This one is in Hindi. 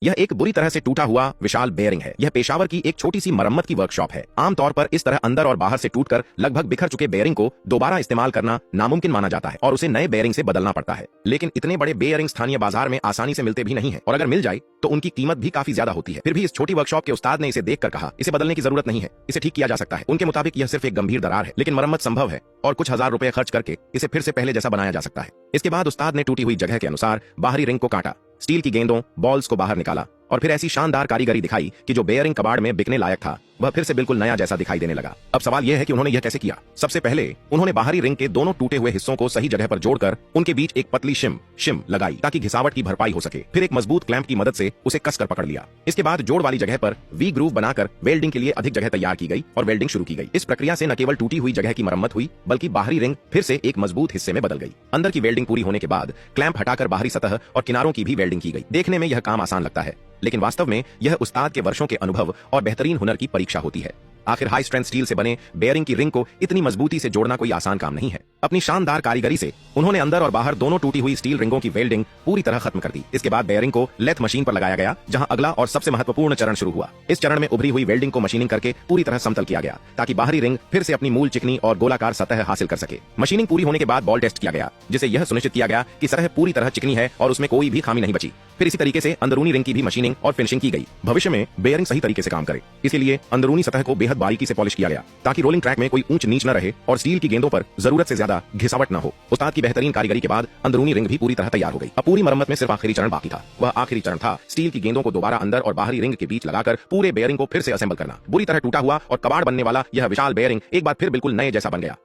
यह एक बुरी तरह से टूटा हुआ विशाल बेयरिंग है। यह पेशावर की एक छोटी सी मरम्मत की वर्कशॉप है। आमतौर पर इस तरह अंदर और बाहर से टूटकर लगभग बिखर चुके बेयरिंग को दोबारा इस्तेमाल करना नामुमकिन माना जाता है और उसे नए बेयरिंग से बदलना पड़ता है। लेकिन इतने बड़े बेयरिंग स्थानीय बाजार में आसानी से मिलते भी नहीं है और अगर मिल जाए तो उनकी कीमत भी काफी ज्यादा होती है। फिर भी इस छोटी वर्कशॉप के उस्ताद ने इसे देखकर कहा, इसे बदलने की जरूरत नहीं है, इसे ठीक किया जा सकता है। उनके मुताबिक यह सिर्फ एक गंभीर दरार है, लेकिन मरम्मत संभव है और कुछ हजार रुपए खर्च करके इसे फिर से पहले जैसा बनाया जा सकता है। इसके बाद उस्ताद ने टूटी हुई जगह के अनुसार बाहरी रिंग को काटा, स्टील की गेंदों बॉल्स को बाहर निकाला और फिर ऐसी शानदार कारीगरी दिखाई कि जो बेयरिंग कबाड़ में बिकने लायक था वह फिर से बिल्कुल नया जैसा दिखाई देने लगा। अब सवाल यह है कि उन्होंने यह कैसे किया। सबसे पहले उन्होंने बाहरी रिंग के दोनों टूटे हुए हिस्सों को सही जगह पर जोड़कर उनके बीच एक पतली शिम लगाई ताकि घिसावट की भरपाई हो सके। फिर एक मजबूत क्लैंप की मदद से उसे कसकर पकड़ लिया। इसके बाद जोड़ वाली जगह पर वी ग्रूव बनाकर वेल्डिंग के लिए अधिक जगह तैयार की गई और वेल्डिंग शुरू की गई। इस प्रक्रिया से न केवल टूटी हुई जगह की मरम्मत हुई बल्कि बाहरी रिंग फिर से एक मजबूत हिस्से में बदल गई। अंदर की वेल्डिंग पूरी होने के बाद क्लैंप हटाकर बाहरी सतह और किनारों की भी वेल्डिंग की गई। देखने में यह काम आसान लगता है, लेकिन वास्तव में यह उस्ताद के वर्षों के अनुभव और बेहतरीन हुनर की परीक्षा होती है। आखिर हाई स्ट्रेंथ स्टील से बने बेयरिंग की रिंग को इतनी मजबूती से जोड़ना कोई आसान काम नहीं है। अपनी शानदार कारीगरी से उन्होंने अंदर और बाहर दोनों टूटी हुई स्टील रिंगों की वेल्डिंग पूरी तरह खत्म कर दी। इसके बाद बेयरिंग को लेथ मशीन पर लगाया गया, जहां अगला और सबसे महत्वपूर्ण चरण शुरू हुआ। इस चरण में उभरी हुई वेल्डिंग को मशीनिंग करके पूरी तरह समतल किया गया ताकि बाहरी रिंग फिर से अपनी मूल चिकनी और गोलाकार सतह हासिल कर सके। मशीनिंग पूरी होने के बाद बॉल टेस्ट किया गया, जिसे यह सुनिश्चित किया गया कि सतह पूरी तरह चिकनी है और उसमें कोई भी खामी नहीं बची। फिर इसी तरीके से अंदरूनी रिंग की भी मशीनिंग और फिनिशिंग की गई। भविष्य में बेयरिंग सही तरीके से काम करे, इसलिए अंदरूनी सतह को बेहद बारीकी से पॉलिश किया गया ताकि रोलिंग ट्रैक में कोई ऊंच नीच न रहे और स्टील की गेंदों पर जरूरत से ज्यादा घिसावट न हो। उस्ताद की बेहतरीन कारीगरी के बाद अंदरूनी रिंग भी पूरी तरह तैयार हो गई। अब पूरी मरम्मत में सिर्फ आखिरी चरण बाकी था। वह आखिरी चरण था स्टील की गेंदों को दोबारा अंदर और बाहरी रिंग के बीच लगाकर पूरे बेयरिंग को फिर से असेंबल करना। बुरी तरह टूटा हुआ और कबाड़ बनने वाला यह विशाल बेयरिंग एक बार फिर बिल्कुल नए जैसा बन गया।